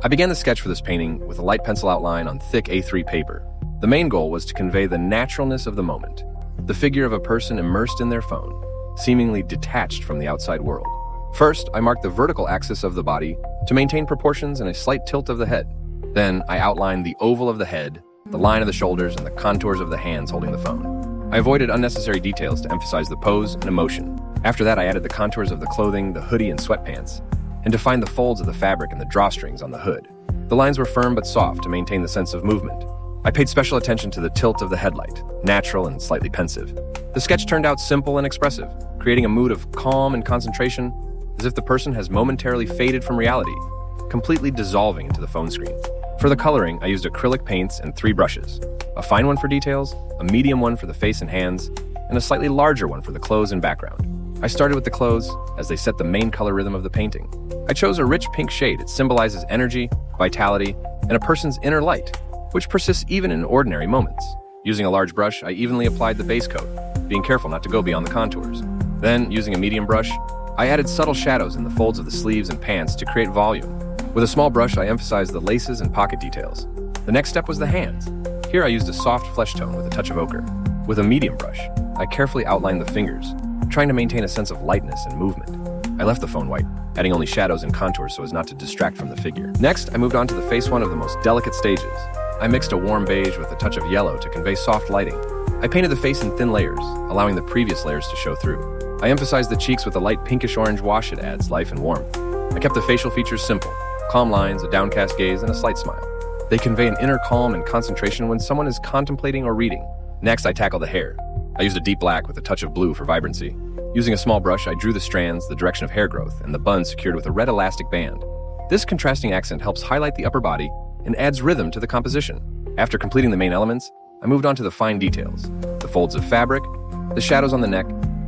I began the sketch for this painting with a light pencil outline on thick A3 paper. The main goal was to convey the naturalness of the moment, the figure of a person immersed in their phone, seemingly detached from the outside world. First, I marked the vertical axis of the body to maintain proportions and a slight tilt of the head. Then, I outlined the oval of the head, the line of the shoulders, and the contours of the hands holding the phone. I avoided unnecessary details to emphasize the pose and emotion. After that, I added the contours of the clothing, the hoodie and sweatpants, and defined the folds of the fabric and the drawstrings on the hood. The lines were firm but soft to maintain the sense of movement. I paid special attention to the tilt of the headlight, natural and slightly pensive. The sketch turned out simple and expressive, creating a mood of calm and concentration, as if the person has momentarily faded from reality, completely dissolving into the phone screen. For the coloring, I used acrylic paints and 3 brushes, a fine one for details, a medium one for the face and hands, and a slightly larger one for the clothes and background. I started with the clothes, as they set the main color rhythm of the painting. I chose a rich pink shade. It symbolizes energy, vitality, and a person's inner light, which persists even in ordinary moments. Using a large brush, I evenly applied the base coat, being careful not to go beyond the contours. Then, using a medium brush, I added subtle shadows in the folds of the sleeves and pants to create volume. With a small brush, I emphasized the laces and pocket details. The next step was the hands. Here I used a soft flesh tone with a touch of ochre. With a medium brush, I carefully outlined the fingers, trying to maintain a sense of lightness and movement. I left the phone white, adding only shadows and contours so as not to distract from the figure. Next, I moved on to the face, one of the most delicate stages. I mixed a warm beige with a touch of yellow to convey soft lighting. I painted the face in thin layers, allowing the previous layers to show through. I emphasized the cheeks with a light pinkish-orange wash. It adds life and warmth. I kept the facial features simple, calm lines, a downcast gaze, and a slight smile. They convey an inner calm and concentration when someone is contemplating or reading. Next, I tackled the hair. I used a deep black with a touch of blue for vibrancy. Using a small brush, I drew the strands, the direction of hair growth, and the bun secured with a red elastic band. This contrasting accent helps highlight the upper body and adds rhythm to the composition. After completing the main elements, I moved on to the fine details, the folds of fabric, the shadows on the neck,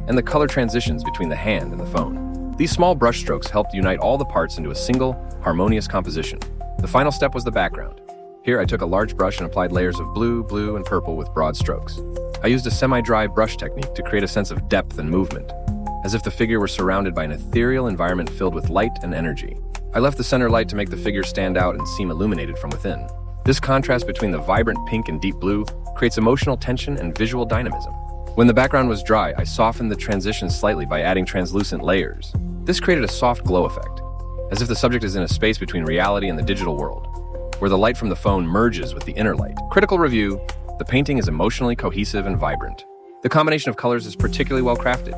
and the color transitions between the hand and the phone. These small brush strokes helped unite all the parts into a single, harmonious composition. The final step was the background. Here I took a large brush and applied layers of blue, blue, and purple with broad strokes. I used a semi-dry brush technique to create a sense of depth and movement, as if the figure were surrounded by an ethereal environment filled with light and energy. I left the center light to make the figure stand out and seem illuminated from within. This contrast between the vibrant pink and deep blue creates emotional tension and visual dynamism. When the background was dry, I softened the transitions slightly by adding translucent layers. This created a soft glow effect, as if the subject is in a space between reality and the digital world, where the light from the phone merges with the inner light. Critical review: the painting is emotionally cohesive and vibrant. The combination of colors is particularly well crafted.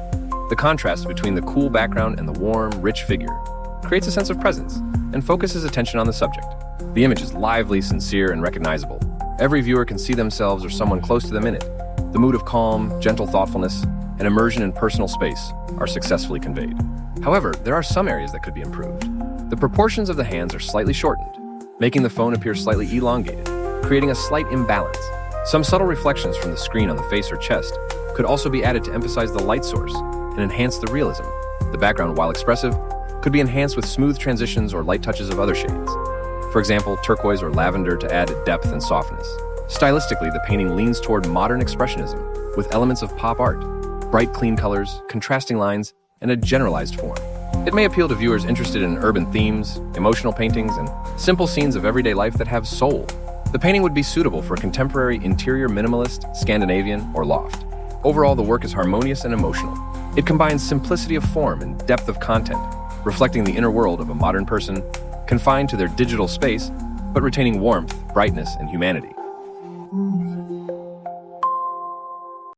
The contrast between the cool background and the warm, rich figure creates a sense of presence and focuses attention on the subject. The image is lively, sincere, and recognizable. Every viewer can see themselves or someone close to them in it. The mood of calm, gentle thoughtfulness, and immersion in personal space are successfully conveyed. However, there are some areas that could be improved. The proportions of the hands are slightly shortened, making the phone appear slightly elongated, creating a slight imbalance. Some subtle reflections from the screen on the face or chest could also be added to emphasize the light source and enhance the realism. The background, while expressive, could be enhanced with smooth transitions or light touches of other shades. For example, turquoise or lavender to add depth and softness. Stylistically, the painting leans toward modern expressionism, with elements of pop art, bright, clean colors, contrasting lines, and a generalized form. It may appeal to viewers interested in urban themes, emotional paintings, and simple scenes of everyday life that have soul. The painting would be suitable for contemporary interior minimalist, Scandinavian, or loft. Overall, the work is harmonious and emotional. It combines simplicity of form and depth of content, reflecting the inner world of a modern person, confined to their digital space, but retaining warmth, brightness, and humanity.